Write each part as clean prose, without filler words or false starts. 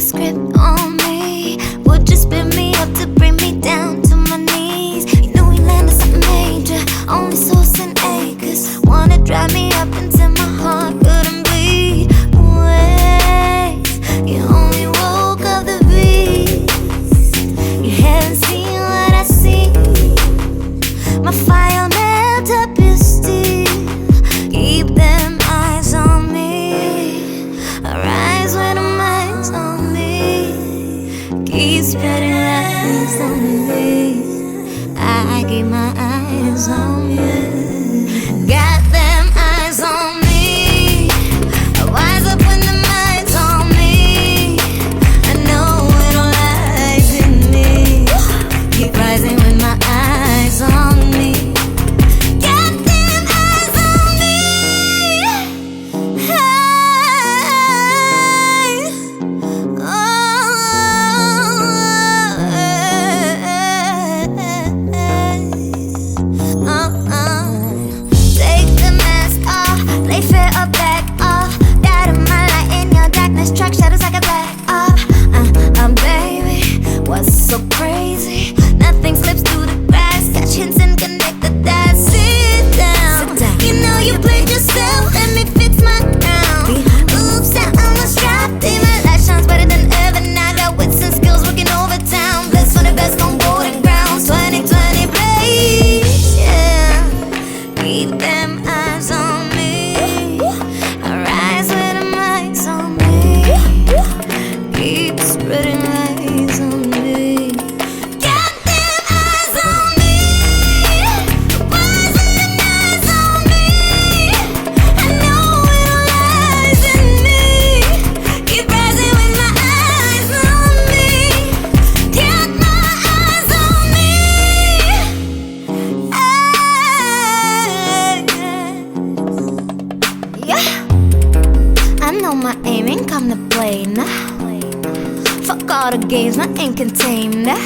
vice grip on me. Would you spin me up to bring me down to my knees? You know we landed something major, only sauce and acres. Wanna drive me up until my heart couldn't bleed. Wait, you only woke up the beast. You haven't seen what I see. My fire melt up your steel. Keep them eyes on me. Arise when the mind's on me. Keep spreading lies on me. I keep my eyes on you. Got them eyes on me. I wise up when the mind's on me. I know it all lies in me. Keep rising with my eyes on me. Got them eyes on me. Hey. Take the mask off, play fair or back off. Out of my light in your darkness, track shadows like a black off. Baby, what's so crazy? Nothing slips through the grass, catch hints and connect the dots. Sit down. You know you played yourself, let me fix my crown. Oops, I almost dropped it. My light shines brighter than ever now. Got wits and skills working overtime. Blessed for the best on golden grounds. 2020 blaze, yeah. Keep them eyes on me. Arise with the minds on me. Keep spreading lies on me. Got them eyes on me. Wise with the eyes on me. I know it all lies in me. Keep rising with my eyes on me. Got my eyes on me. Yeah, I know my aim ain't come to play now. Fuck all the games, my ink can tame that.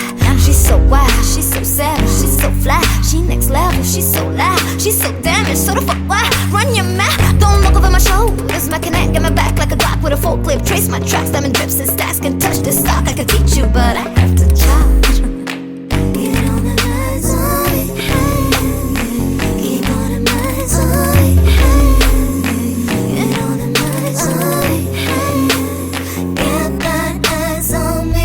She's so wild, she's so savage, she's so fly. She next level, she's so loud, she's so damaged. So the fuck why? Run your mouth, don't look over my shoulders. My connect, get my back like a Glock with a full clip. Trace my tracks, diamond drips and stacks. Can touch the stock, I can teach you, but I have to charge. Get on the minds on me. Keep on the minds on me. Get on the minds on me. Get that eyes on me.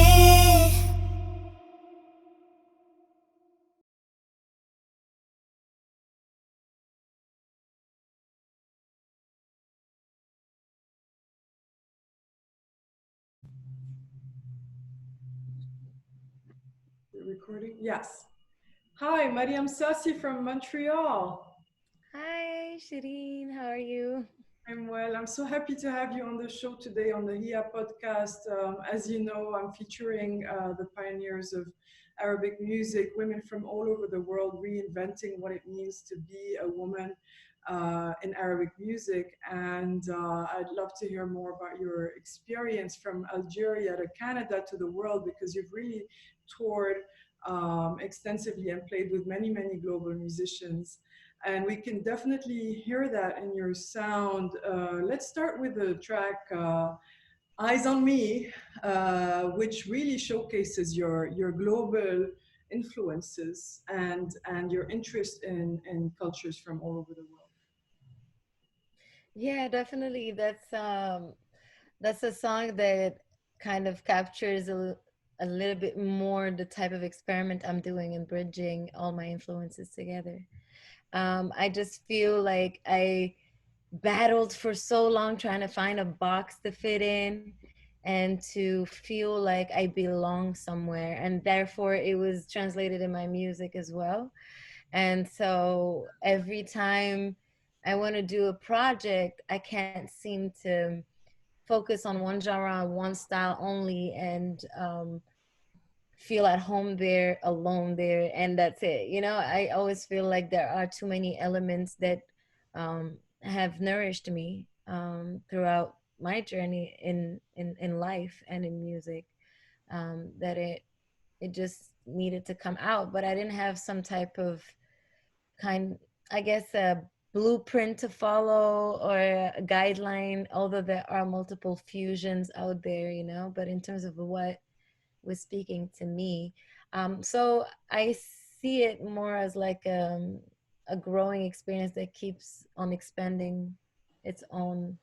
Recording? Yes. Hi, Meryem Saci from Montreal. Hi, Shireen. How are you? I'm well. I'm so happy to have you on the show today on the HIA podcast. As you know, I'm featuring the pioneers of Arabic music, women from all over the world reinventing what it means to be a woman in Arabic music. And I'd love to hear more about your experience from Algeria to Canada to the world, because you've really toured extensively and played with many, many global musicians. And we can definitely hear that in your sound. Let's start with the track Eyes on Me, which really showcases your global influences and your interest in cultures from all over the world. Yeah, definitely. That's a song that kind of captures a little bit more the type of experiment I'm doing and bridging all my influences together. I just feel like I battled for so long trying to find a box to fit in and to feel like I belong somewhere. And therefore, it was translated in my music as well. And so every time I want to do a project, I can't seem to focus on one genre, one style only, and feel at home there, alone there, and that's it. I always feel like there are too many elements that have nourished me throughout my journey in life and in music, that it just needed to come out. But I didn't have some type of kind, I guess, a blueprint to follow or a guideline, although there are multiple fusions out there, you know, but in terms of what was speaking to me. So I see it more as like a growing experience that keeps on expanding its own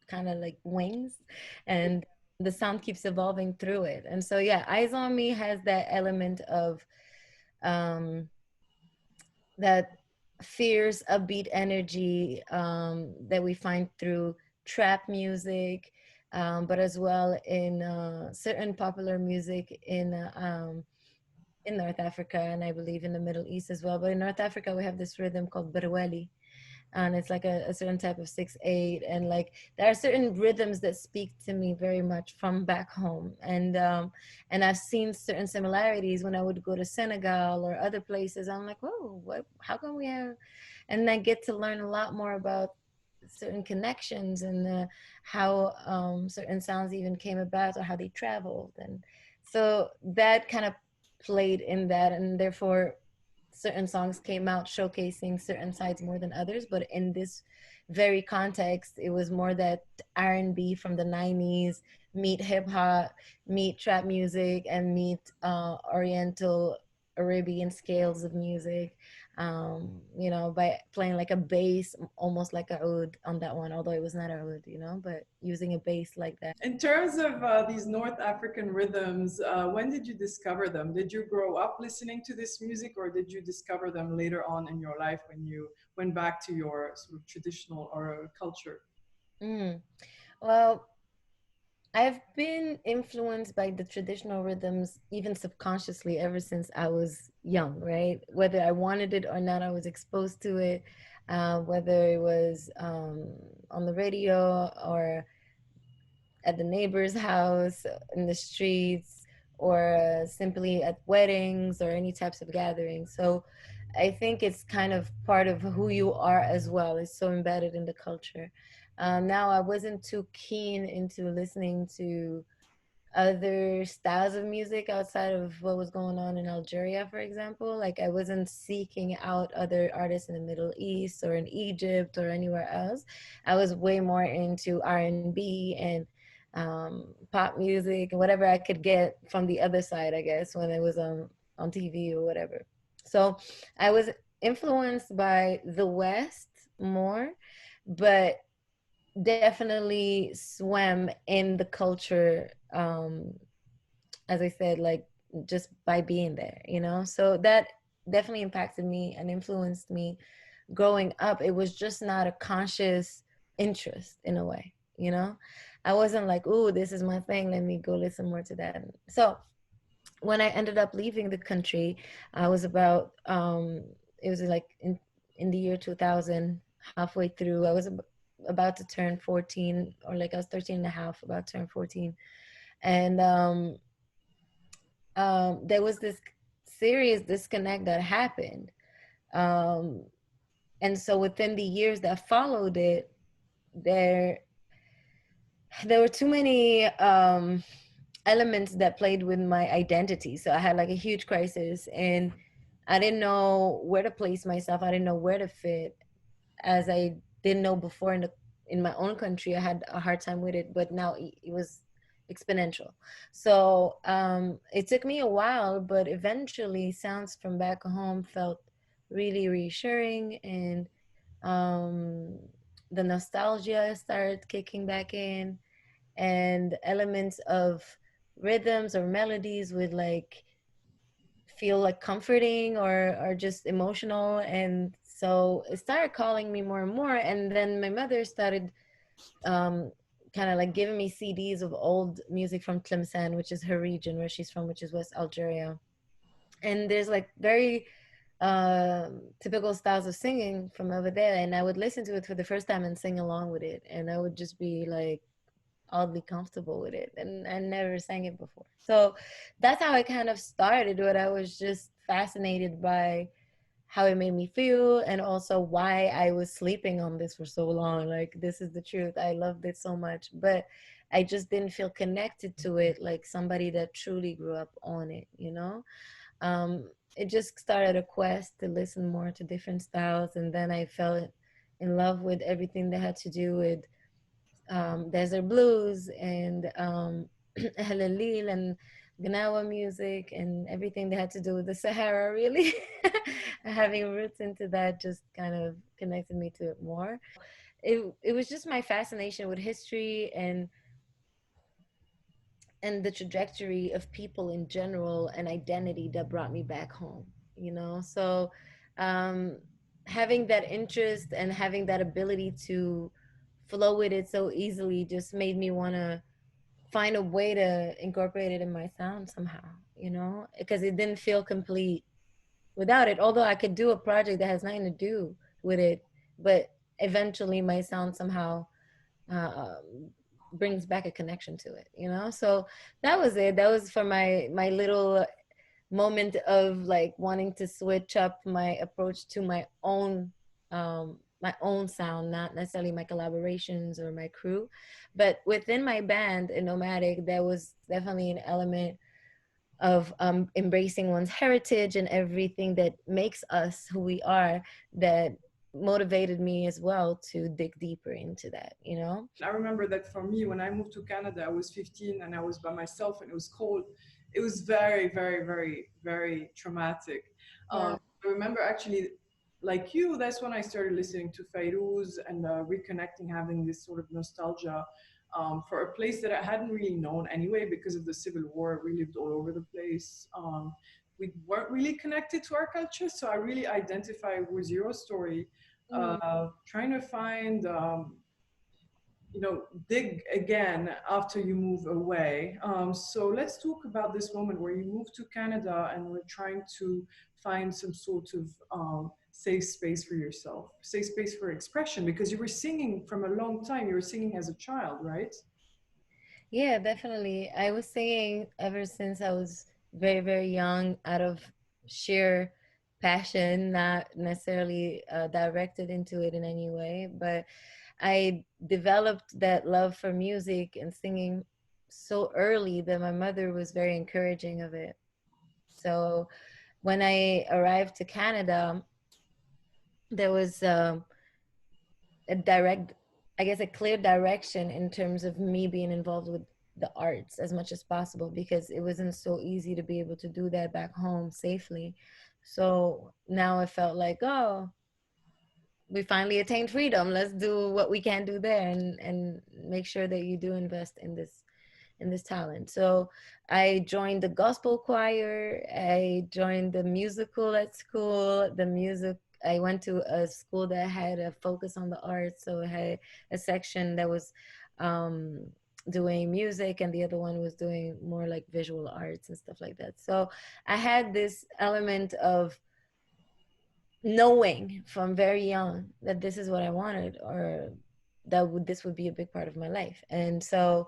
kind of like wings, and the sound keeps evolving through it. And so yeah, Eyes on Me has that element of um that fierce upbeat energy that we find through trap music, but as well in certain popular music in North Africa, and I believe in the Middle East as well. But in North Africa, we have this rhythm called Berwali, and it's like a certain type of 6/8, and like there are certain rhythms that speak to me very much from back home, and I've seen certain similarities when I would go to Senegal or other places. I'm like, oh, what? How come we have? And I get to learn a lot more about certain connections and how certain sounds even came about or how they traveled, and so that kind of played in that, and therefore certain songs came out showcasing certain sides more than others. But in this very context, it was more that R&B from the 90s meet hip hop, meet trap music, and meet oriental Arabian scales of music, you know, by playing like a bass, almost like a oud on that one, although it was not a oud, you know, but using a bass like that. In terms of these North African rhythms, when did you discover them? Did you grow up listening to this music, or did you discover them later on in your life when you went back to your sort of traditional or culture? Mm. Well, I've been influenced by the traditional rhythms, even subconsciously, ever since I was young, right? Whether I wanted it or not, I was exposed to it, whether it was on the radio or at the neighbor's house, in the streets, or simply at weddings or any types of gatherings. So I think it's kind of part of who you are as well. It's so embedded in the culture. Now, I wasn't too keen into listening to other styles of music outside of what was going on in Algeria, for example. Like I wasn't seeking out other artists in the Middle East or in Egypt or anywhere else. I was way more into R&B and pop music and whatever I could get from the other side, I guess, when it was on TV or whatever. So I was influenced by the West more, but definitely swam in the culture, as I said, like just by being there, you know. So that definitely impacted me and influenced me growing up. It was just not a conscious interest in a way, you know. I wasn't like, oh, this is my thing, let me go listen more to that. So when I ended up leaving the country, I was about it was like in the year 2000, halfway through. I was about to turn 14, or like I was 13 and a half, about to turn 14. And there was this serious disconnect that happened. Um, and so within the years that followed it, there there were too many elements that played with my identity. So I had like a huge crisis, and I didn't know where to place myself. I didn't know where to fit, as I didn't know before in my own country. I had a hard time with it, but now it was exponential. So it took me a while, but eventually sounds from back home felt really reassuring, and um, the nostalgia started kicking back in, and elements of rhythms or melodies would like feel like comforting or just emotional. And so it started calling me more and more. And then my mother started um, kind of like giving me CDs of old music from Tlemcen, which is her region where she's from, which is West Algeria. And there's like very typical styles of singing from over there. And I would listen to it for the first time and sing along with it. And I would just be like oddly comfortable with it. And I never sang it before. So that's how I kind of started. What I was just fascinated by how it made me feel, and also why I was sleeping on this for so long. Like, this is the truth. I loved it so much, but I just didn't feel connected to it like somebody that truly grew up on it, you know? It just started a quest to listen more to different styles. And then I fell in love with everything that had to do with desert blues and Halil and Gnawa music and everything that had to do with the Sahara, really. Having roots into that just kind of connected me to it more. It was just my fascination with history and the trajectory of people in general and identity that brought me back home, you know? So um, having that interest and having that ability to flow with it so easily just made me want to find a way to incorporate it in my sound somehow, you know? Because it didn't feel complete without it, although I could do a project that has nothing to do with it, but eventually my sound somehow uh, brings back a connection to it, you know. So that was it. That was for my little moment of like wanting to switch up my approach to my own sound, not necessarily my collaborations or my crew, but within my band in Nomadic there was definitely an element of embracing one's heritage and everything that makes us who we are, that motivated me as well to dig deeper into that, you know. I remember that for me, when I moved to Canada, I was 15 and I was by myself and it was cold. It was very, very, very, very traumatic. Yeah. I remember actually, like you, that's when I started listening to Fairuz and reconnecting, having this sort of nostalgia for a place that I hadn't really known anyway because of the Civil War. We lived all over the place. We weren't really connected to our culture, so I really identify with your story, Mm. trying to find dig again after you move away. So let's talk about this moment where you moved to Canada and were trying to find some sort of safe space for yourself, safe space for expression, because you were singing from a long time. You were singing as a child, right? Yeah, definitely. I was singing ever since I was very, very young out of sheer passion, not necessarily directed into it in any way. But I developed that love for music and singing so early that my mother was very encouraging of it. So when I arrived to Canada, there was a direct, I guess, a clear direction in terms of me being involved with the arts as much as possible because it wasn't so easy to be able to do that back home safely. So now it felt like, oh, we finally attained freedom. Let's do what we can do there and make sure that you do invest in this talent. So I joined the gospel choir. I joined the musical at school. The music. I went to a school that had a focus on the arts, so it had a section that was um, doing music, and the other one was doing more like visual arts and stuff like that. So I had this element of knowing from very young that this is what I wanted, or that would this would be a big part of my life, and so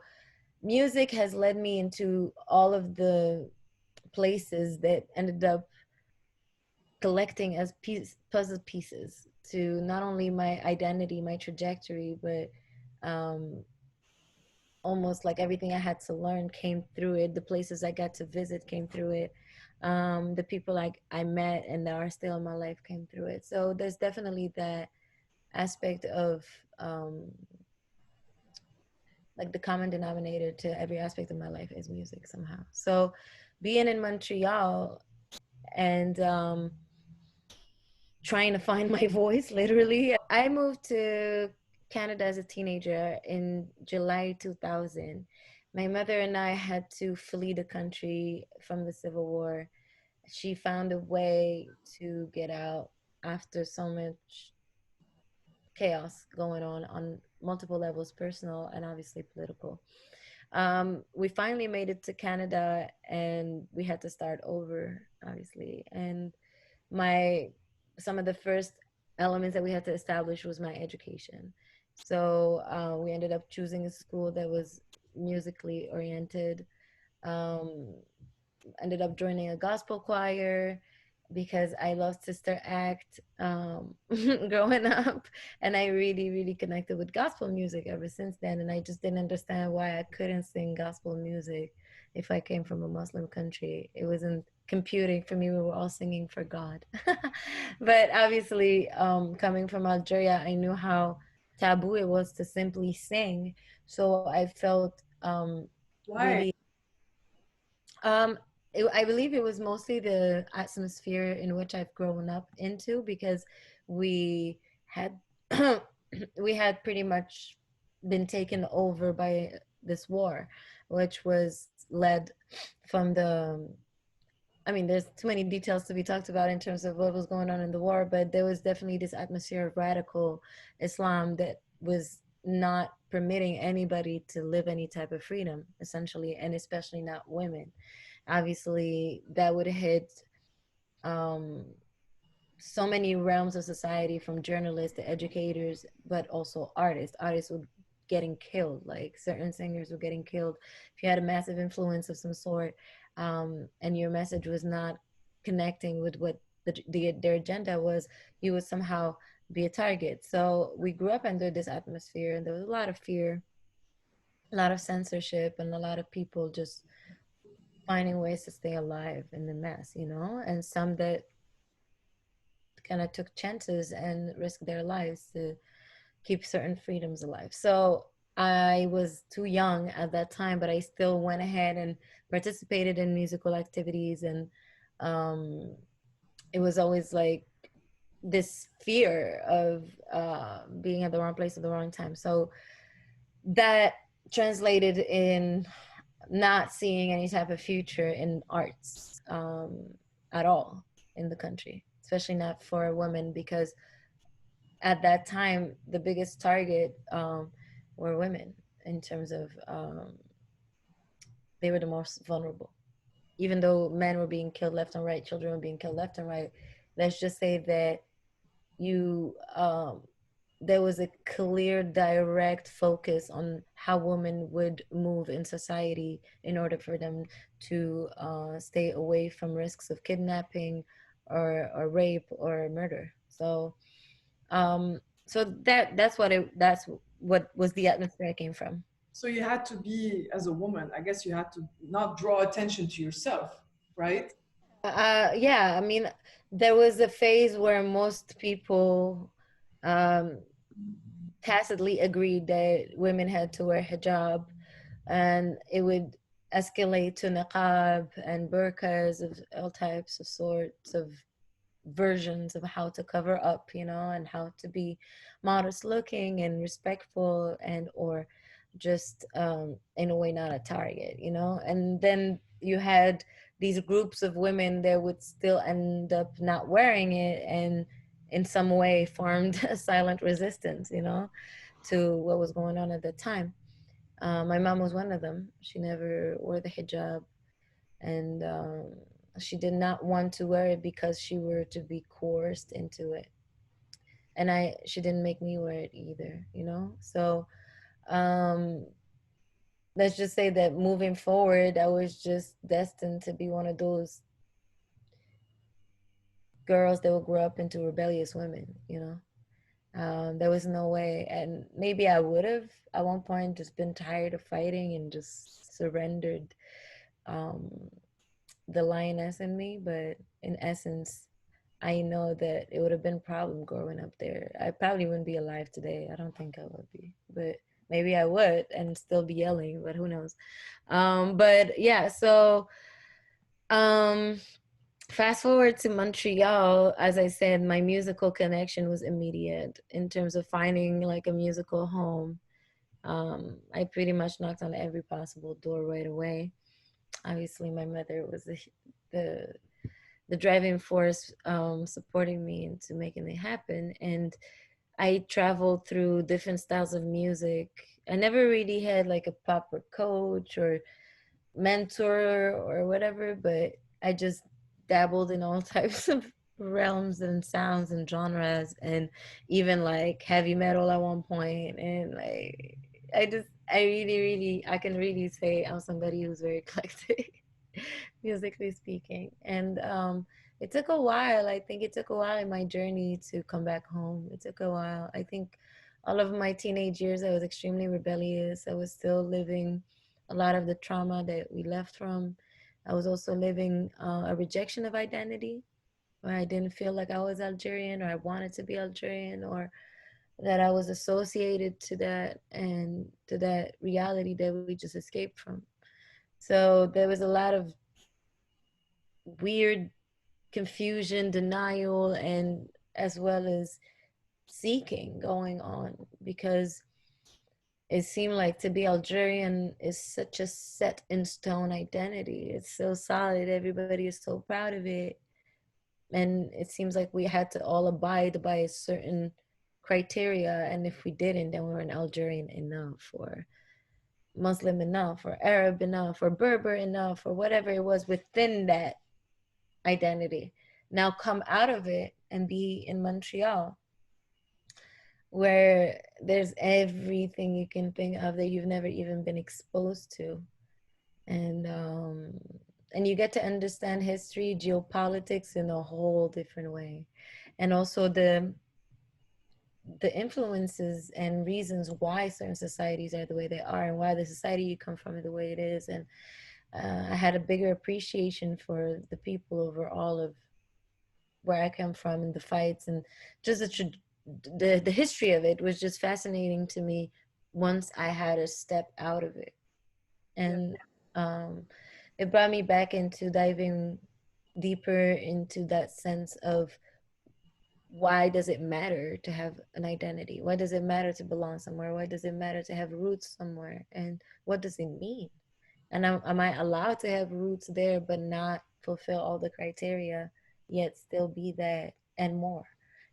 music has led me into all of the places that ended up collecting as puzzle pieces to not only my identity, my trajectory, but um, almost like everything I had to learn came through it. The places I got to visit came through it. The people I met and that are still in my life came through it. So there's definitely that aspect of um, like the common denominator to every aspect of my life is music somehow. So being in Montreal and trying to find my voice, literally, I moved to Canada as a teenager in July 2000. My mother and I had to flee the country from the Civil War. She found a way to get out after so much chaos going on multiple levels, personal and obviously political. We finally made it to Canada and we had to start over, obviously. And my some of the first elements that we had to establish was my education. So we ended up choosing a school that was musically oriented. Um, Ended up joining a gospel choir because I loved Sister Act growing up. And I really, really connected with gospel music ever since then. And I just didn't understand why I couldn't sing gospel music if I came from a Muslim country. It wasn't computing for me. We were all singing for God. But obviously, coming from Algeria, I knew how taboo it was to simply sing. So I felt Why? really um, I believe it was mostly the atmosphere in which I've grown up into, because we had we had pretty much been taken over by this war, which was led from the I mean, there's too many details to be talked about in terms of what was going on in the war, but there was definitely this atmosphere of radical Islam that was not permitting anybody to live any type of freedom, essentially, and especially not women. Obviously, that would hit um, so many realms of society, from journalists to educators, but also artists. Artists were getting killed, like certain singers were getting killed. If you had a massive influence of some sort, and your message was not connecting with what their agenda was, you would somehow be a target. So we grew up under this atmosphere, and there was a lot of fear, a lot of censorship, and a lot of people just finding ways to stay alive in the mess, and some that kind of took chances and risked their lives to keep certain freedoms alive. So I was too young at that time, but I still went ahead and participated in musical activities. And um, it was always like this fear of being at the wrong place at the wrong time. So that translated in not seeing any type of future in arts at all in the country, especially not for women, because at that time the biggest target were women, in terms of they were the most vulnerable. Even though men were being killed left and right, children were being killed left and right, let's just say that you there was a clear direct focus on how women would move in society in order for them to stay away from risks of kidnapping or rape or murder. Um that's what was the atmosphere I came from. So you had to be, as a woman, I guess you had to not draw attention to yourself, right? Yeah, I mean, there was a phase where most people um tacitly agreed that women had to wear hijab, and it would escalate to niqab and burqas of all types of sorts of versions of how to cover up, and how to be modest looking and respectful, and or just in a way not a target, and then you had these groups of women that would still end up not wearing it, and in some way formed a silent resistance, to what was going on at the time. My mom was one of them. She never wore the hijab, and she did not want to wear it because she were to be coerced into it. And she didn't make me wear it either, So um, let's just say that moving forward, I was just destined to be one of those girls that will grow up into rebellious women. There was no way, and maybe I would have at one point just been tired of fighting and just surrendered um, the lioness in me. But in essence, I know that it would have been a problem growing up there. I probably wouldn't be alive today. I don't think I would be, but maybe I would and still be yelling, but who knows? But yeah, so um, fast forward to Montreal, as I said, my musical connection was immediate in terms of finding like a musical home. I pretty much knocked on every possible door right away. Obviously, my mother was the the driving force supporting me into making it happen. And I traveled through different styles of music. I never really had like a proper coach or mentor or whatever, but I just dabbled in all types of realms and sounds and genres, and even like heavy metal at one point. And like, I really, really, I can really say I'm somebody who's very eclectic, musically speaking. And it took a while. I think it took a while in my journey to come back home. It took a while. I think all of my teenage years, I was extremely rebellious. I was still living a lot of the trauma that we left from. I was also living a rejection of identity, where I didn't feel like I was Algerian or I wanted to be Algerian, or that I was associated to that and to that reality that we just escaped from. So there was a lot of weird confusion, denial, and as well as seeking going on, because it seemed like to be Algerian is such a set in stone identity. It's so solid. Everybody is so proud of it. And it seems like we had to all abide by a certain criteria. And if we didn't, then we weren't Algerian enough, or Muslim enough, or Arab enough, or Berber enough, or whatever it was within that identity. Now come out of it and be in Montreal, where there's everything you can think of that you've never even been exposed to. And and you get to understand history, geopolitics in a whole different way. And also the influences and reasons why certain societies are the way they are, and why the society you come from is the way it is. And I had a bigger appreciation for the people over all of where I come from, and the fights, and just the history of it was just fascinating to me once I had to step out of it. Yeah. And um, it brought me back into diving deeper into that sense of, why does it matter to have an identity? Why does it matter to belong somewhere? Why does it matter to have roots somewhere? And what does it mean? And am I allowed to have roots there but not fulfill all the criteria, yet still be that and more?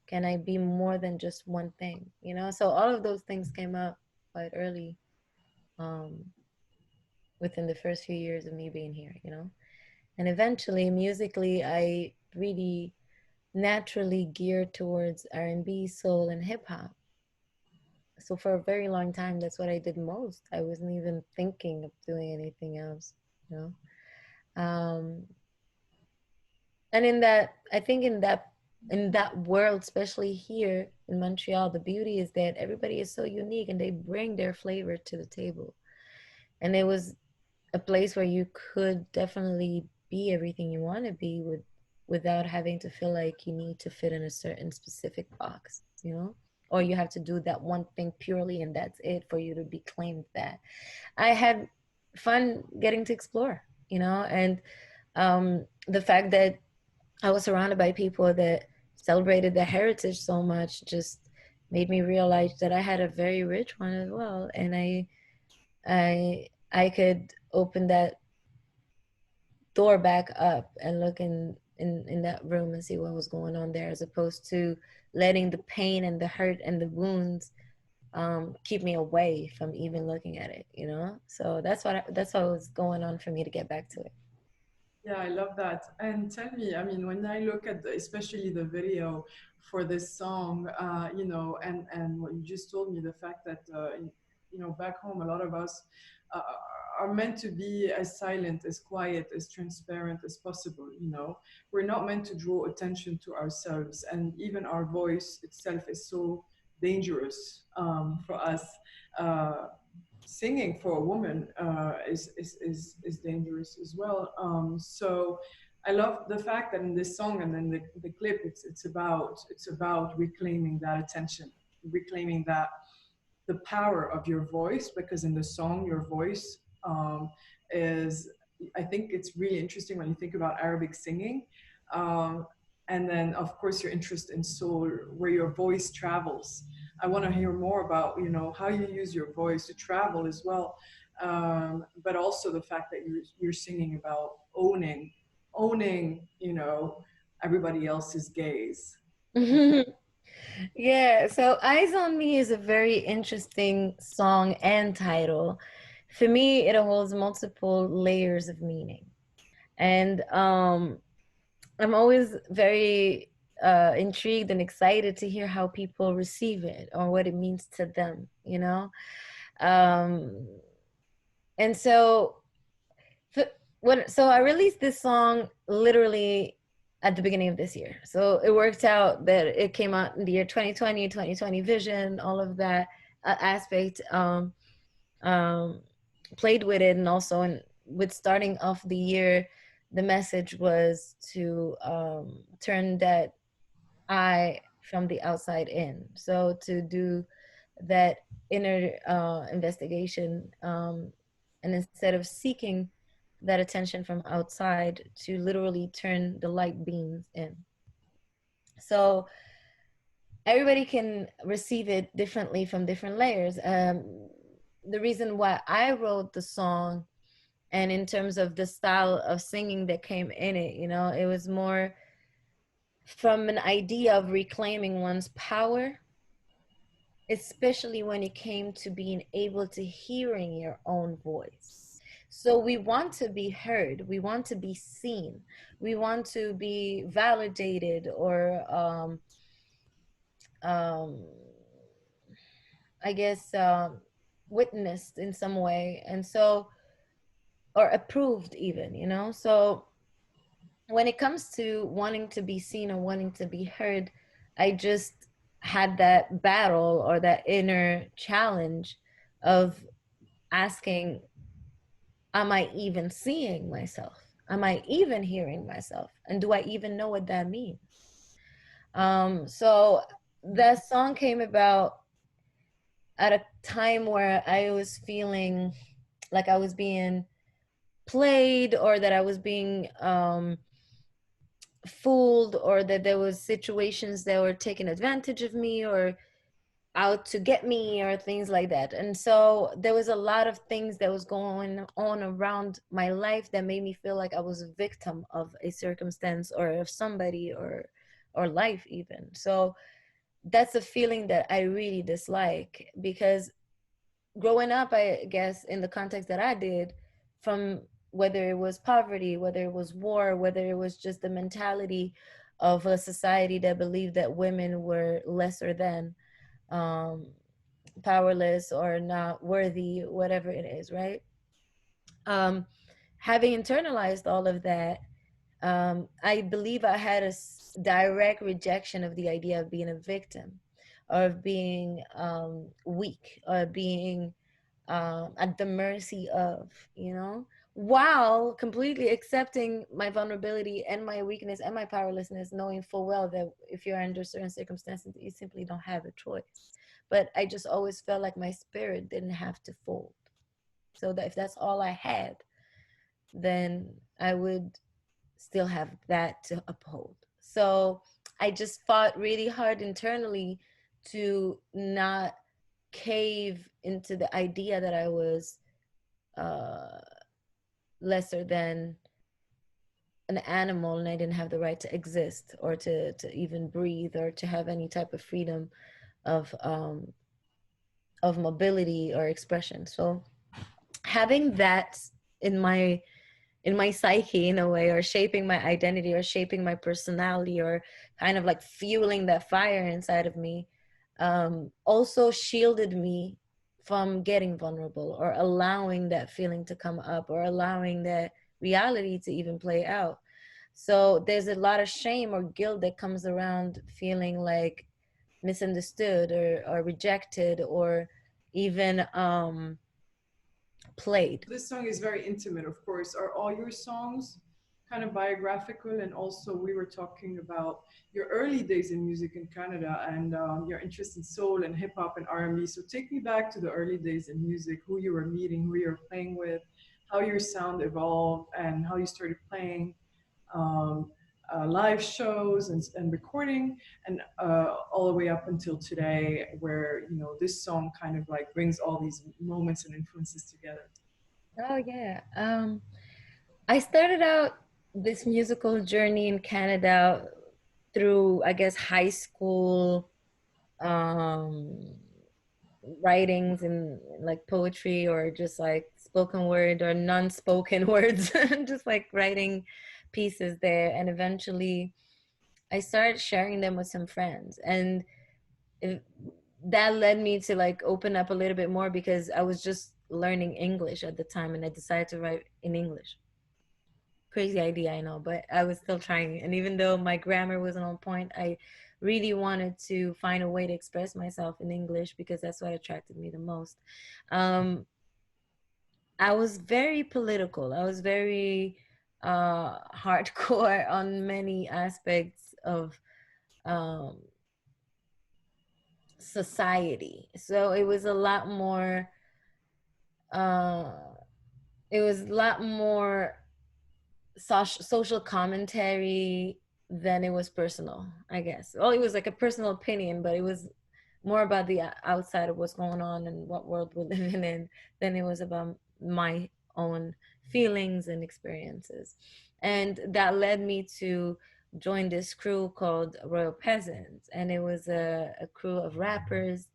Can I be more than just one thing? You know, so all of those things came up quite early, um, within the first few years of me being here, you know. And eventually, musically, I really naturally geared towards R&B, soul, and hip hop. So for a very long time, that's what I did most. I wasn't even thinking of doing anything else, you know. And in that, I think in that world, especially here in Montreal, the beauty is that everybody is so unique and they bring their flavor to the table. And it was a place where you could definitely be everything you want to be, without having to feel like you need to fit in a certain specific box, you know, or you have to do that one thing purely and that's it for you to be claimed that. I had fun getting to explore, you know, and the fact that I was surrounded by people that celebrated their heritage so much just made me realize that I had a very rich one as well. And I could open that door back up and look in that room and see what was going on there, as opposed to letting the pain and the hurt and the wounds keep me away from even looking at it, you know. So that's what was going on for me to get back to it. Yeah, I love that. And tell me, I mean, when I look at especially the video for this song, and what you just told me, the fact that back home, a lot of us uh, are meant to be as silent, as quiet, as transparent as possible. You know, we're not meant to draw attention to ourselves, and even our voice itself is so dangerous for us. Uh, Singing for a woman is dangerous as well. So I love the fact that in this song and then the clip, it's about reclaiming that attention, reclaiming that the power of your voice, because in the song your voice is, I think it's really interesting when you think about Arabic singing. um, and then of course your interest in soul, where your voice travels. I want to hear more about how you use your voice to travel as well. But also the fact that you're singing about owning everybody else's gaze. Yeah, so Eyes on Me is a very interesting song and title. For me, it holds multiple layers of meaning. And I'm always very intrigued and excited to hear how people receive it or what it means to them, you know? Um, and so, so I released this song literally at the beginning of this year. So it worked out that it came out in the year 2020, 2020 vision, all of that aspect. Um, played with it. And also with starting off the year, the message was to turn that eye from the outside in. So to do that inner investigation, and instead of seeking that attention from outside, to literally turn the light beams in. So everybody can receive it differently from different layers. The reason why I wrote the song, and in terms of the style of singing that came in it, it was more from an idea of reclaiming one's power, especially when it came to being able to hearing your own voice. So we want to be heard, we want to be seen, we want to be validated, or um, I guess witnessed in some way, and so, or approved even, So when it comes to wanting to be seen or wanting to be heard, I just had that battle or that inner challenge of asking, am I even seeing myself? Am I even hearing myself? And do I even know what that means? So that song came about at a time where I was feeling like I was being played, or that I was being fooled, or that there was situations that were taking advantage of me, or out to get me, or things like that. And so there was a lot of things that was going on around my life that made me feel like I was a victim of a circumstance, or of somebody, or life even. So that's a feeling that I really dislike, because growing up, I guess, in the context that I did, from whether it was poverty, whether it was war, whether it was just the mentality of a society that believed that women were lesser than, um, powerless, or not worthy, whatever it is, right? Um, Having internalized all of that, I believe I had a direct rejection of the idea of being a victim, or of being weak, or being at the mercy of, while completely accepting my vulnerability and my weakness and my powerlessness, knowing full well that if you're under certain circumstances, you simply don't have a choice. But I just always felt like my spirit didn't have to fold. So that if that's all I had, then I would still have that to uphold. So I just fought really hard internally to not cave into the idea that I was uh, lesser than an animal, and I didn't have the right to exist, or to even breathe, or to have any type of freedom of mobility or expression. So having that in my psyche, in a way, or shaping my identity, or shaping my personality, or kind of like fueling that fire inside of me, also shielded me from getting vulnerable, or allowing that feeling to come up, or allowing that reality to even play out. So there's a lot of shame or guilt that comes around feeling like misunderstood, or rejected, or even played. This song is very intimate, of course. Are all your songs kind of biographical? And also, we were talking about your early days in music in Canada, and your interest in soul and hip hop and R&B. So take me back to the early days in music, who you were meeting, who you were playing with, how your sound evolved, and how you started playing um, live shows and recording, and all the way up until today, where this song kind of like brings all these moments and influences together. Oh yeah. I started out this musical journey in Canada through, I guess, high school um, writings, and like poetry, or just like spoken word or non-spoken words, just like writing pieces there. And eventually I started sharing them with some friends. And it, that led me to like open up a little bit more, because I was just learning English at the time, and I decided to write in English. Crazy idea, I know, but I was still trying. And even though my grammar wasn't on point, I really wanted to find a way to express myself in English, because that's what attracted me the most. um I was very political. I was very hardcore on many aspects of um, society. So it was a lot more. Uh, it was a lot more social commentary than it was personal, I guess. Well, it was like a personal opinion, but it was more about the outside of what's going on and what world we're living in than it was about my own feelings and experiences. And that led me to join this crew called Royal Peasants. And it was a crew of rappers,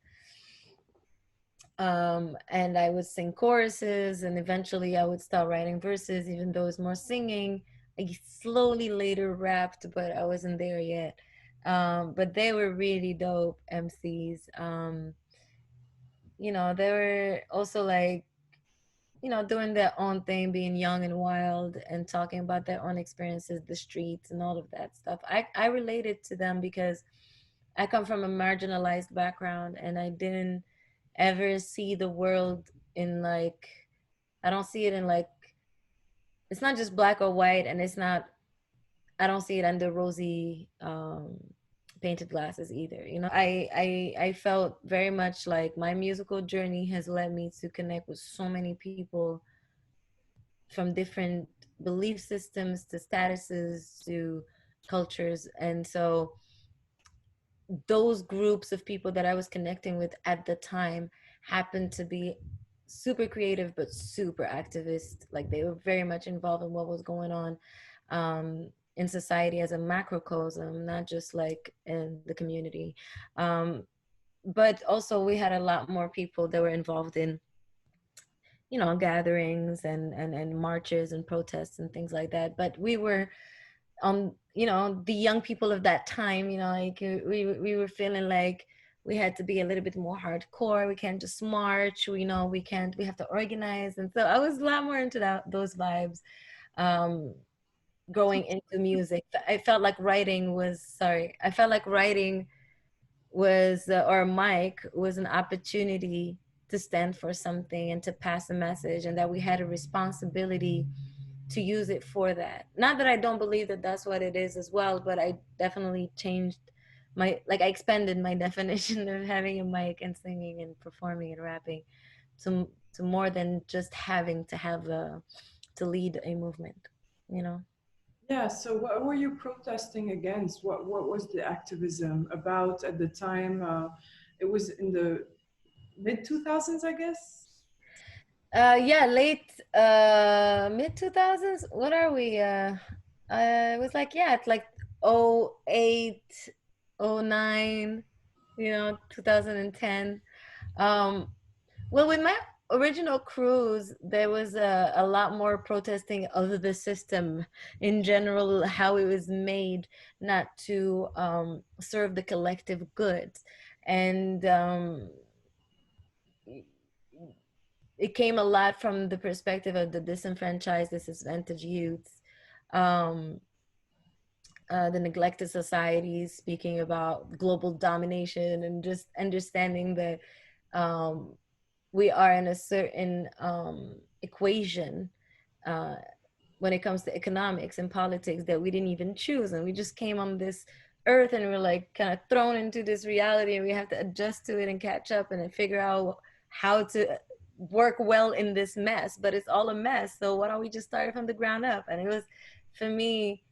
and I would sing choruses, and eventually I would start writing verses, even though it's more singing. I slowly later rapped, but I wasn't there yet. But they were really dope MCs. They were also like, doing their own thing, being young and wild and talking about their own experiences, the streets and all of that stuff. I related to them because I come from a marginalized background, and I didn't ever see the world in like, I don't see it in like, it's not just black or white, and it's not, I don't see it under rosy painted glasses either. I felt very much like my musical journey has led me to connect with so many people from different belief systems to statuses to cultures. And so those groups of people that I was connecting with at the time happened to be super creative but super activist. Like they were very much involved in what was going on in society as a macrocosm, not just like in the community. But also we had a lot more people that were involved in, gatherings and marches and protests and things like that. But we were the young people of that time, like we were feeling like we had to be a little bit more hardcore. We can't just march, we have to organize. And so I was a lot more into those vibes. um Growing into music, I felt like writing was or Mike was an opportunity to stand for something and to pass a message, and that we had a responsibility to use it for that. Not that I don't believe that that's what it is as well, but I definitely changed I expanded my definition of having a mic and singing and performing and rapping to more than just having to have to lead a movement, you know. Yeah, so what were you protesting against? What was the activism about at the time? It was in the mid 2000s, I guess. Yeah, late mid 2000s. What are we? It was like, yeah, it's like 08, 09, 2010. Um well, with my original cruise, there was a lot more protesting of the system in general, how it was made not to serve the collective good. And it came a lot from the perspective of the disenfranchised, disadvantaged youths, um, the neglected societies, speaking about global domination and just understanding that um, we are in a certain equation uh, when it comes to economics and politics that we didn't even choose, and we just came on this earth and we're like kind of thrown into this reality, and we have to adjust to it and catch up and then figure out how to work well in this mess. But it's all a mess, so why don't we just start from the ground up? And it was, for me,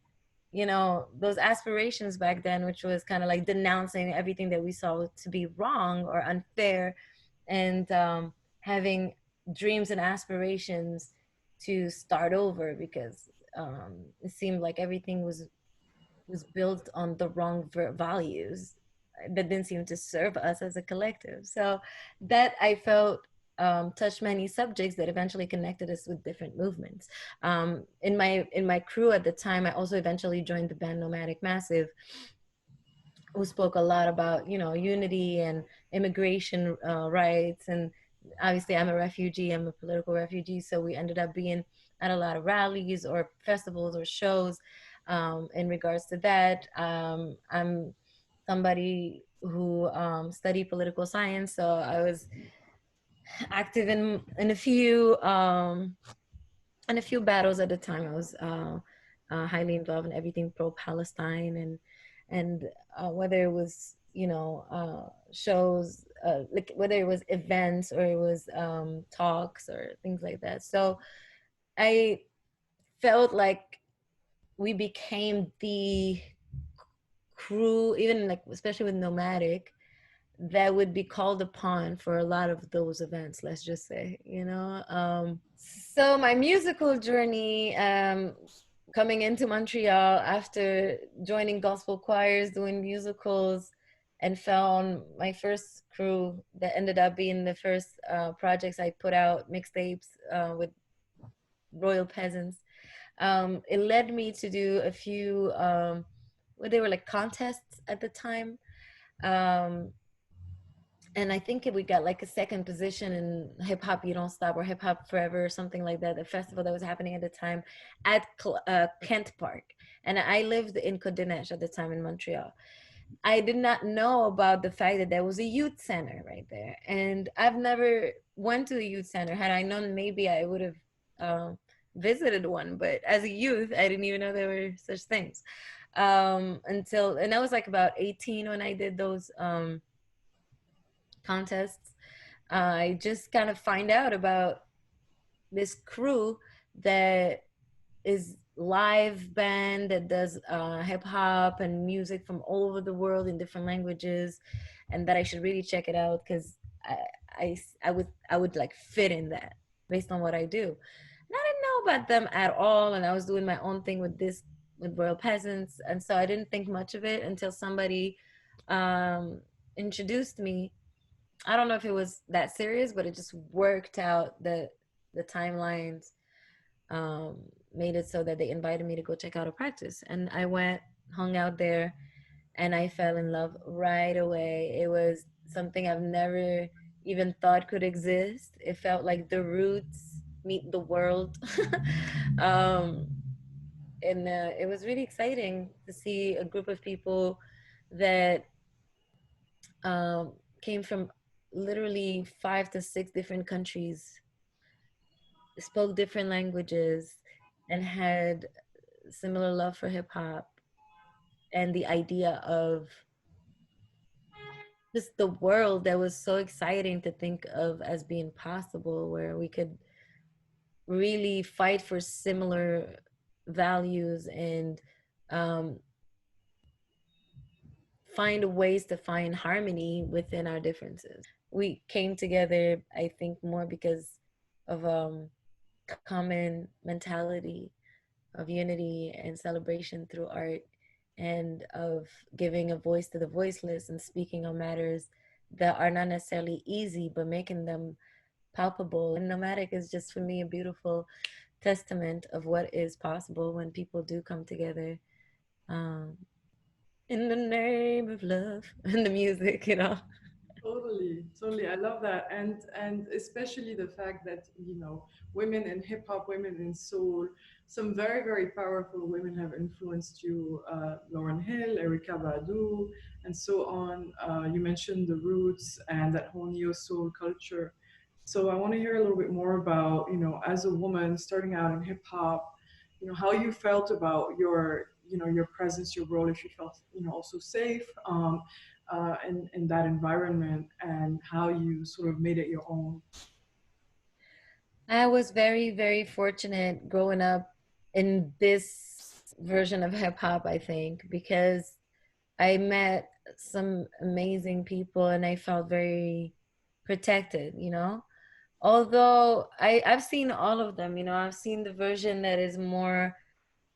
those aspirations back then, which was kind of like denouncing everything that we saw to be wrong or unfair, and having dreams and aspirations to start over, because it seemed like everything was built on the wrong values that didn't seem to serve us as a collective. So that, I felt, touched many subjects that eventually connected us with different movements. In my crew at the time, I also eventually joined the band Nomadic Massive, who spoke a lot about, unity and immigration rights. And obviously I'm a refugee, I'm a political refugee, so we ended up being at a lot of rallies or festivals or shows in regards to that. I'm somebody who studied political science, so I was active in a few battles at the time. I was highly involved in everything pro-Palestine, and whether it was shows, like whether it was events or it was talks or things like that. So I felt like we became the crew, even like especially with Nomadic, that would be called upon for a lot of those events, let's just say, so my musical journey, coming into Montreal after joining gospel choirs, doing musicals, and found my first crew that ended up being the first projects I put out, mixtapes with Royal Peasants. It led me to do a few, well, they were like contests at the time. Um, and I think we got like a second position in Hip Hop You Don't Stop or Hip Hop Forever or something like that, the festival that was happening at the time at Kent Park. And I lived in Côte-des-Neiges at the time in Montreal. I did not know about the fact that there was a youth center right there. And I've never went to a youth center. Had I known, maybe I would have visited one. But as a youth, I didn't even know there were such things. And I was like about 18 when I did those contests. I just kind of find out about this crew that is live band that does hip hop and music from all over the world in different languages, and that I should really check it out because I would like fit in that based on what I do. And I didn't know about them at all, and I was doing my own thing with Royal Peasants, and so I didn't think much of it until somebody um, introduced me. I don't know if it was that serious, but it just worked out that the timelines um, made it so that they invited me to go check out a practice. And I went, hung out there, and I fell in love right away. It was something I've never even thought could exist. It felt like the roots meet the world. um, and it was really exciting to see a group of people that um, came from literally 5 to 6 different countries, spoke different languages, and had similar love for hip hop and the idea of just the world that was so exciting to think of as being possible, where we could really fight for similar values and um, find ways to find harmony within our differences. We came together, I think, more because of common mentality of unity and celebration through art, and of giving a voice to the voiceless and speaking on matters that are not necessarily easy, but making them palpable. And Nomadic is just for me a beautiful testament of what is possible when people do come together um, in the name of love and the music. Totally, totally. I love that, and especially the fact that women in hip hop, women in soul, some very very powerful women have influenced you. Lauryn Hill, Erykah Badu, and so on. You mentioned the roots and that whole neo soul culture. So I want to hear a little bit more about as a woman starting out in hip hop, how you felt about your presence, your role, if you felt also safe. In that environment, and how you sort of made it your own. I was very, very fortunate growing up in this version of hip hop, I think, because I met some amazing people and I felt very protected. Although I've seen all of them. I've seen the version that is more,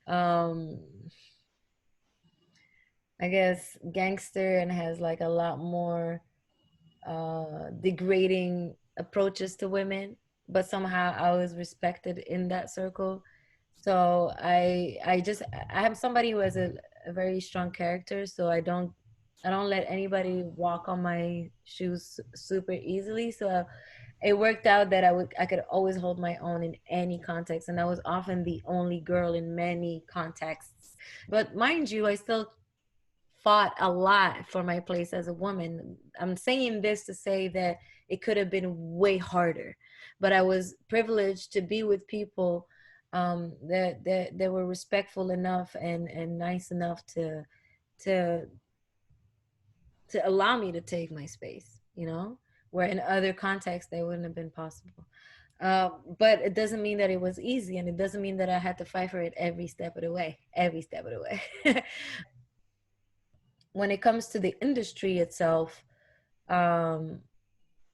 um, I guess, gangster and has like a lot more degrading approaches to women, but somehow I was respected in that circle. So I am somebody who has a very strong character, so I don't let anybody walk on my shoes super easily. So it worked out that I could always hold my own in any context, and I was often the only girl in many contexts. But mind you, I still fought a lot for my place as a woman. I'm saying this to say that it could have been way harder. But I was privileged to be with people that were respectful enough and nice enough to to allow me to take my space, you know, where in other contexts they wouldn't have been possible. But it doesn't mean that it was easy, and it doesn't mean that I had to fight for it every step of the way, every step of the way. When it comes to the industry itself, um,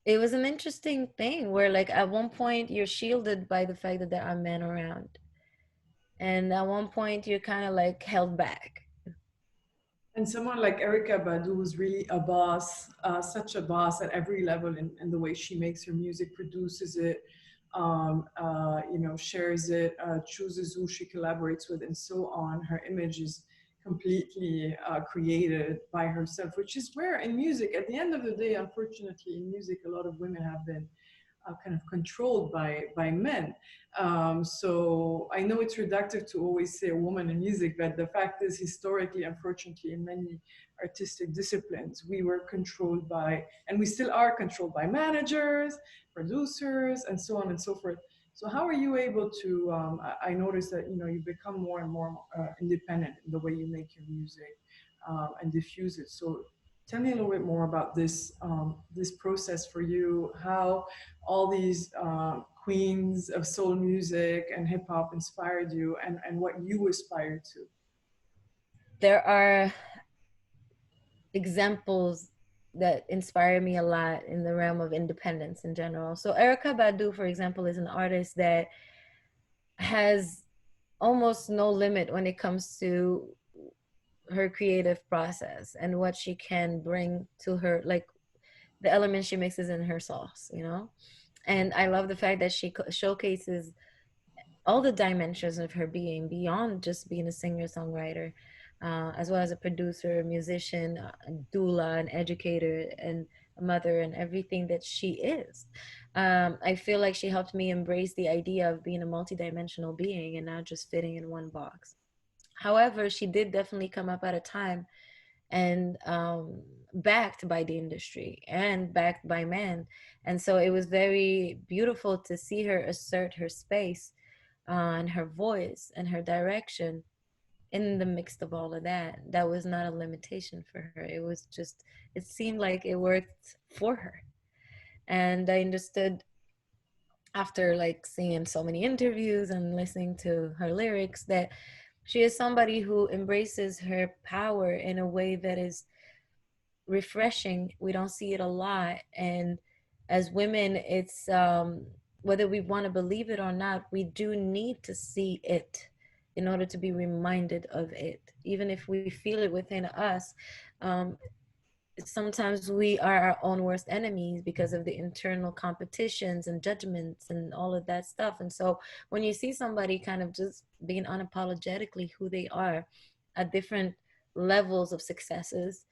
it was an interesting thing where, like, at one point you're shielded by the fact that there are men around, and at one point you're kind of like held back. And someone like Erica Badu is really a boss, such a boss at every level in the way she makes her music, produces it, shares it, chooses who she collaborates with, and so on. Her image is completely created by herself, which is rare in music. At the end of the day, unfortunately, in music, a lot of women have been kind of controlled by men. So I know it's reductive to always say a woman in music, but the fact is, historically, unfortunately, in many artistic disciplines, we were controlled by, and we still are controlled by managers, producers, and so on and so forth. So how are you able to? I noticed that you become more and more independent in the way you make your music and diffuse it. So tell me a little bit more about this process for you. How all these queens of soul music and hip hop inspired you, and what you aspire to. There are examples that inspire me a lot in the realm of independence in general. So Erica Badu, for example, is an artist that has almost no limit when it comes to her creative process and what she can bring to her, like the elements she mixes in her sauce, you know. And I love the fact that she showcases all the dimensions of her being beyond just being a singer songwriter, as well as a producer, musician, doula, an educator, and a mother, and everything that she is. I feel like she helped me embrace the idea of being a multidimensional being and not just fitting in one box. However, she did definitely come up at a time and backed by the industry and backed by men. And so it was very beautiful to see her assert her space and her voice and her direction in the mix of all of that. That was not a limitation for her. It was just, it seemed like it worked for her. And I understood after like seeing so many interviews and listening to her lyrics that she is somebody who embraces her power in a way that is refreshing. We don't see it a lot. And as women, it's whether we want to believe it or not, we do need to see it in order to be reminded of it. Even if we feel it within us, um, sometimes we are our own worst enemies because of the internal competitions and judgments and all of that stuff. And so when you see somebody kind of just being unapologetically who they are at different levels of successes,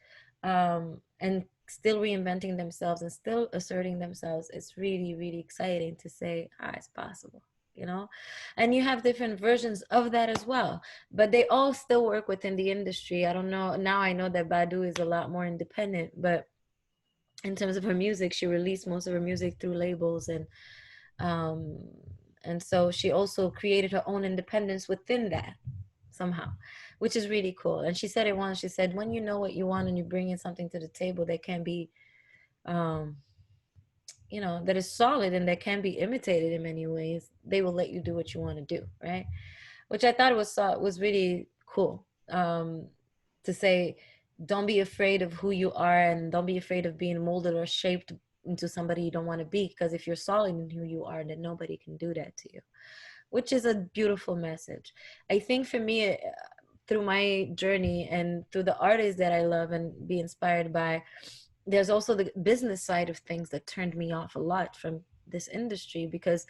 and still reinventing themselves and still asserting themselves, it's really, really exciting to say, ah, it's possible, you know. And you have different versions of that as well, but they all still work within the industry. I don't know, now I know that Badu is a lot more independent, but in terms of her music, she released most of her music through labels, um and so she also created her own independence within that somehow, which is really cool. And she said it once, she said, when you know what you want and you bring in something to the table that can be um you know, that is solid and that can be imitated in many ways, they will let you do what you want to do, right? Which I thought was really cool, to say, don't be afraid of who you are and don't be afraid of being molded or shaped into somebody you don't want to be, because if you're solid in who you are, then nobody can do that to you, which is a beautiful message. I think for me, through my journey and through the artists that I love and be inspired by, there's also the business side of things that turned me off a lot from this industry, because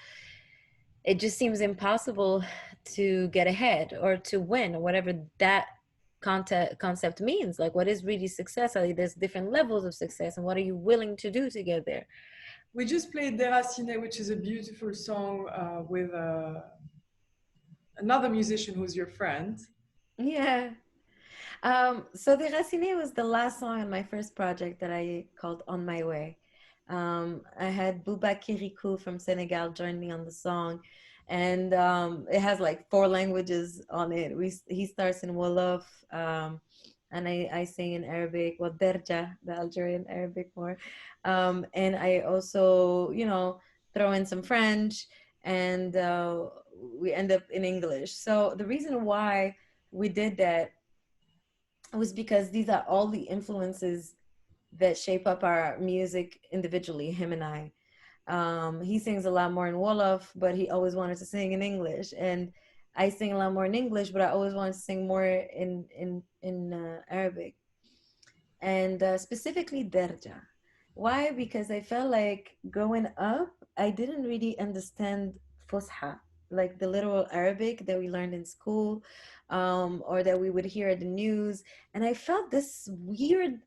it just seems impossible to get ahead or to win or whatever that concept means. Like, what is really success? There's different levels of success, and what are you willing to do to get there? We just played Déraciné, which is a beautiful song with another musician who's your friend. Yeah. So the Racine was the last song on my first project that I called On My Way. I had Bouba Kirikou from Senegal join me on the song, and it has like four languages on it. He starts in Wolof, and I sing in Arabic, well, Derja, the Algerian Arabic more, and I also, throw in some French, and we end up in English. So the reason why we did that was because these are all the influences that shape up our music individually, him and I. He sings a lot more in Wolof, but he always wanted to sing in English. And I sing a lot more in English, but I always wanted to sing more in Arabic, and specifically Derja. Why? Because I felt like growing up, I didn't really understand Fusha, like the literal Arabic that we learned in school, or that we would hear at the news. And I felt this weird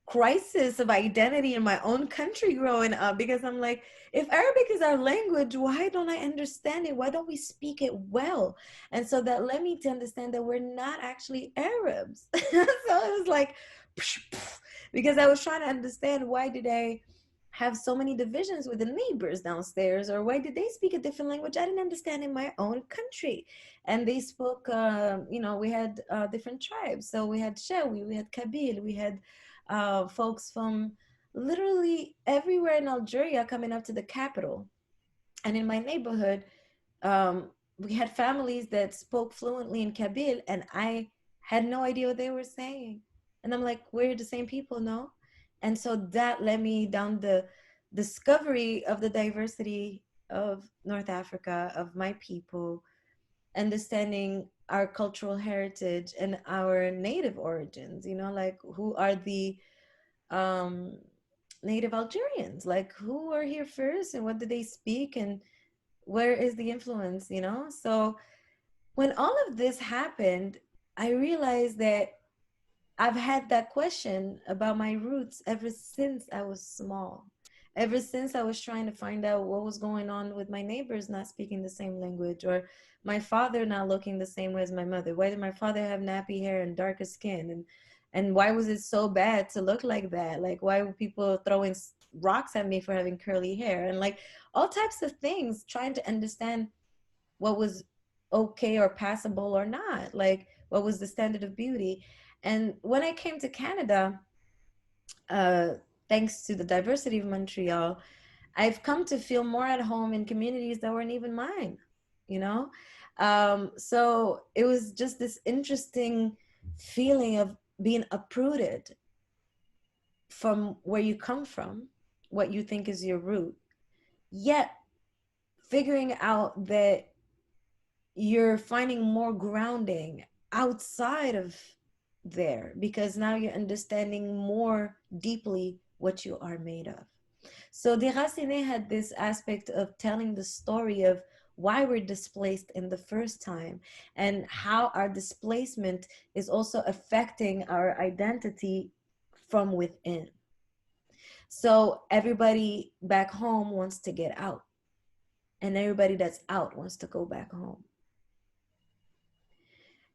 crisis of identity in my own country growing up, because I'm like, if Arabic is our language, why don't I understand it? Why don't we speak it well? And so that led me to understand that we're not actually Arabs. So it was like, because I was trying to understand, why did I have so many divisions with the neighbors downstairs, or why did they speak a different language I didn't understand in my own country? And they spoke, we had different tribes. So we had Shawi, we had Kabil, we had folks from literally everywhere in Algeria coming up to the capital. And in my neighborhood, we had families that spoke fluently in Kabil, and I had no idea what they were saying. And I'm like, we're the same people, no? And so that led me down the discovery of the diversity of North Africa, of my people, understanding our cultural heritage and our native origins, like who are the um, native Algerians, like who are here first and what did they speak and where is the influence? So when all of this happened, I realized that I've had that question about my roots ever since I was small. Ever since I was trying to find out what was going on with my neighbors not speaking the same language, or my father not looking the same way as my mother. Why did my father have nappy hair and darker skin? And why was it so bad to look like that? Like, why were people throwing rocks at me for having curly hair? And like all types of things, trying to understand what was okay or passable or not, like what was the standard of beauty. And when I came to Canada, uh, thanks to the diversity of Montreal, I've come to feel more at home in communities that weren't even mine, you know? So it was just this interesting feeling of being uprooted from where you come from, what you think is your root, yet figuring out that you're finding more grounding outside of there, because now you're understanding more deeply what you are made of. So Déraciné had this aspect of telling the story of why we're displaced in the first time, and how our displacement is also affecting our identity from within. So everybody back home wants to get out, and everybody that's out wants to go back home.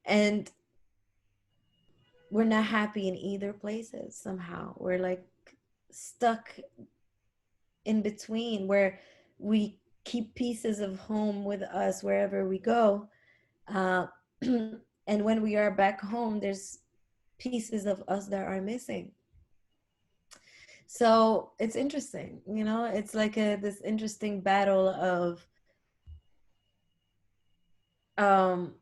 And we're not happy in either places. Somehow we're like stuck in between, where we keep pieces of home with us wherever we go, uh, and when we are back home, there's pieces of us that are missing. So it's interesting, it's like this interesting battle of um,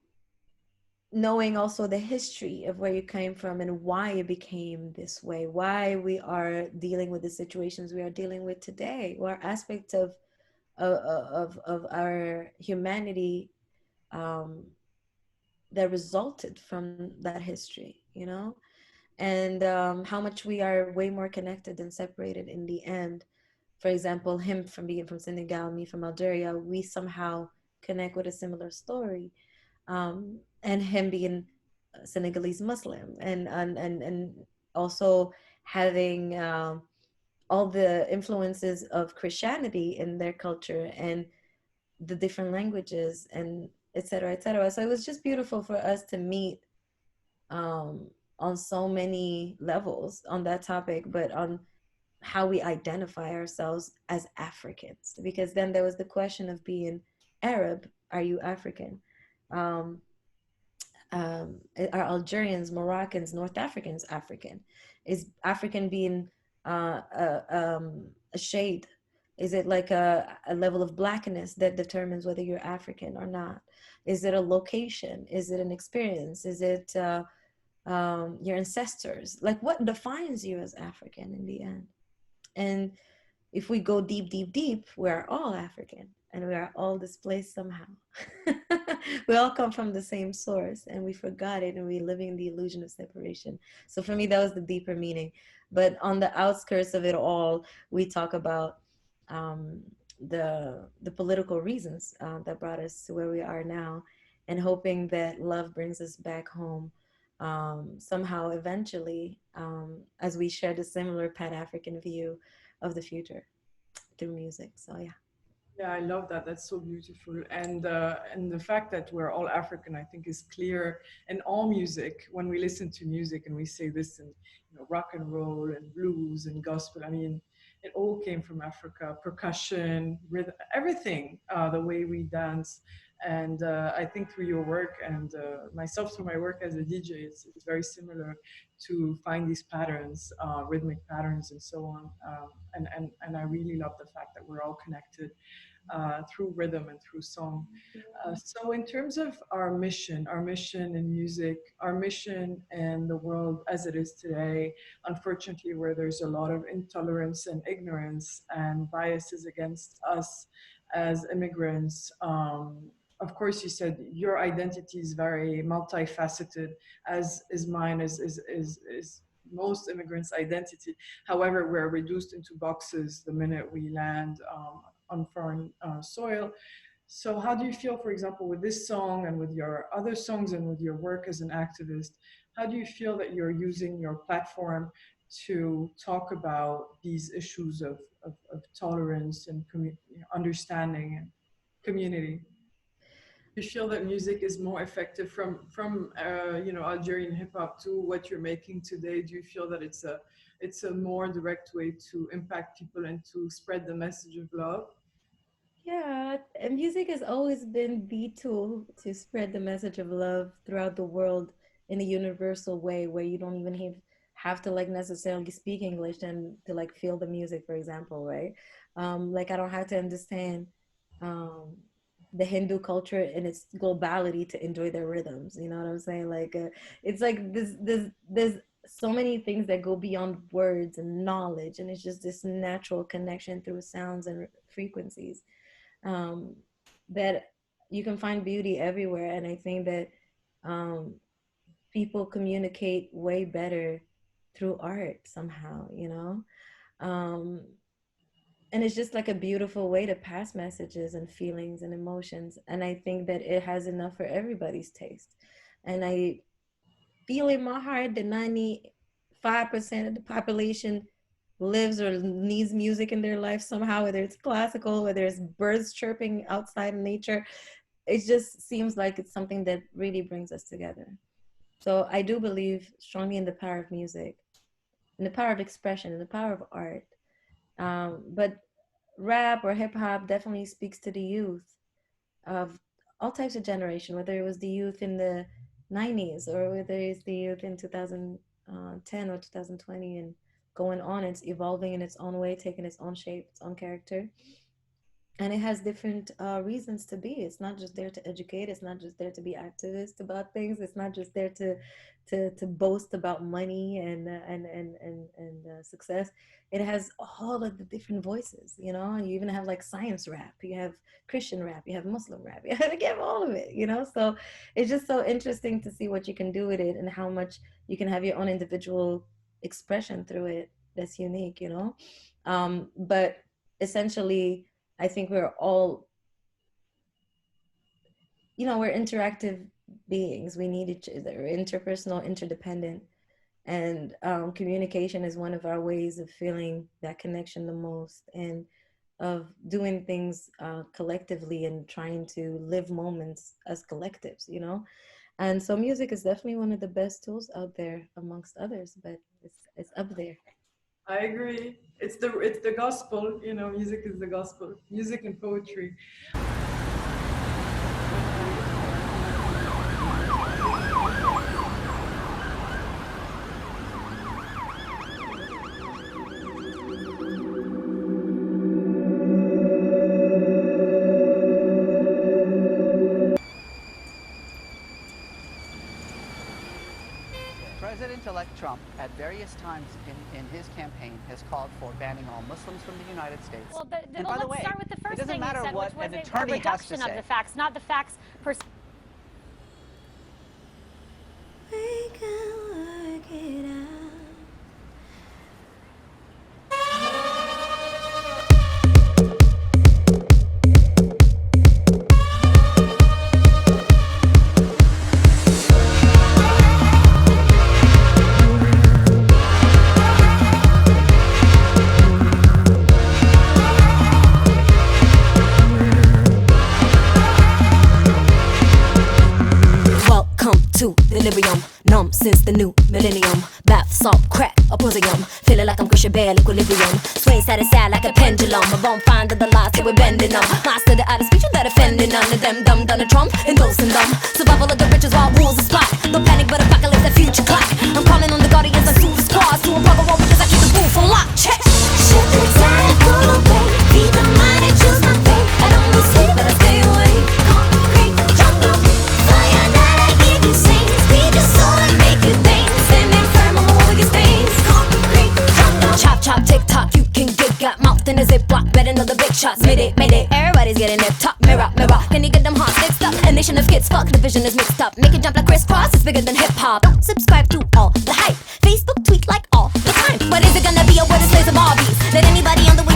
knowing also the history of where you came from and why it became this way, why we are dealing with the situations we are dealing with today, what aspects of our humanity um, that resulted from that history, and how much we are way more connected than separated in the end. For example, him from being from Senegal, me from Algeria, we somehow connect with a similar story, and him being Senegalese Muslim, and also having all the influences of Christianity in their culture, and the different languages, and et cetera, et cetera. So it was just beautiful for us to meet um, on so many levels on that topic, but on how we identify ourselves as Africans. Because then there was the question of being Arab, are you African? Um, are Algerians, Moroccans, North Africans African? Is African being a shade? Is it like a level of blackness that determines whether you're African or not? Is it a location? Is it an experience? Is it your ancestors? Like, what defines you as African in the end? And if we go deep, deep, deep, we are all African and we are all displaced somehow. We all come from the same source and we forgot it and we're living in the illusion of separation. So for me, that was the deeper meaning. But on the outskirts of it all, we talk about um, the political reasons that brought us to where we are now, and hoping that love brings us back home somehow eventually, as we share the similar Pan-African view of the future through music. So yeah. Yeah, I love that. That's so beautiful. And the fact that we're all African, I think, is clear in all music. When we listen to music and we say this and rock and roll and blues and gospel, I mean, it all came from Africa. Percussion, rhythm, everything. The way we dance. And I think through your work and myself through my work as a DJ, it's very similar to find these patterns, rhythmic patterns, and so on. And I really love the fact that we're all connected through rhythm and through song. So, in terms of our mission in music, our mission in the world as it is today, unfortunately, where there's a lot of intolerance and ignorance and biases against us as immigrants. Of course, you said your identity is very multifaceted, as is mine, is most immigrants' identity. However, we're reduced into boxes the minute we land on foreign soil. So, how do you feel, for example, with this song and with your other songs and with your work as an activist? How do you feel that you're using your platform to talk about these issues of tolerance and understanding and community? Do you feel that music is more effective from Algerian hip hop to what you're making today? Do you feel that it's a more direct way to impact people and to spread the message of love? Yeah, and music has always been the tool to spread the message of love throughout the world in a universal way where you don't even have to like necessarily speak English and to like feel the music, for example, right? Like I don't have to understand um the Hindu culture in its globality to enjoy their rhythms. You know what I'm saying? Like it's like there's so many things that go beyond words and knowledge, and it's just this natural connection through sounds and frequencies um, that you can find beauty everywhere. And I think that um, people communicate way better through art somehow, you know? Um, and it's just like a beautiful way to pass messages and feelings and emotions. And I think that it has enough for everybody's taste. And I feel in my heart that 95% of the population lives or needs music in their life somehow, whether it's classical, whether it's birds chirping outside in nature. It just seems like it's something that really brings us together. So I do believe strongly in the power of music, in the power of expression, in the power of art. But rap or hip hop definitely speaks to the youth of all types of generation, whether it was the youth in the 90s or whether it's the youth in 2010 or 2020 and going on. It's evolving in its own way, taking its own shape, its own character. And it has different reasons to be. It's not just there to educate. It's not just there to be activist about things. It's not just there to boast about money and success. It has all of the different voices. You know, you even have like science rap. You have Christian rap. You have Muslim rap. You have all of it. You know, so it's just so interesting to see what you can do with it and how much you can have your own individual expression through it. That's unique. You know, but essentially I think we're all, we're interactive beings. We need each other, interpersonal, interdependent. And communication is one of our ways of feeling that connection the most and of doing things collectively and trying to live moments as collectives. And so music is definitely one of the best tools out there amongst others, but it's up there. I agree. It's the gospel, you know, music is the gospel. Music and poetry. President-elect Trump, at various times in his campaign, has called for banning all Muslims from the United States. Well, and by the let's way, start with the first it doesn't thing matter he said, what which was an a attorney has to reduction say. of the facts, not the facts per se. We can work it out. Welcome to delirium, numb since the new millennium. Bath salt, crack, a posium. Feeling like I'm Christian Bale, equilibrium. Swing side to side like a pendulum. A bone find of the lies, they were bending them. Master the out of speech that offending none of them. Dumb, Donald Trump, endorsing them. Survival of the riches while rules are spot. No panic, but apocalypse, the future clock. I'm calling on the guardians and super squads to unplug a wall because I keep the booth on lock. Check. Shift the time, go away. Feed the mind and choose my fate. I don't lose sleep, but I stay awake. Concrete jungle, fire that I give you sings. Feed your soul and make it dance. Standing firm on all your stains. Concrete jungle. Chop, chop, tick tock, you can get got mouthed in a ziplock. Better know the big shots. Mayday, mayday, everybody's getting it. Top, mirror, mirror. Can you get them hearts mixed up? A nation of kids, fuck, the vision is mixed up. Make it jump like crisscross, it's bigger than hip hop. Don't subscribe to all the hype. Facebook tweet like all the time. But is it gonna be a word that slays of Barbies? Let anybody on the way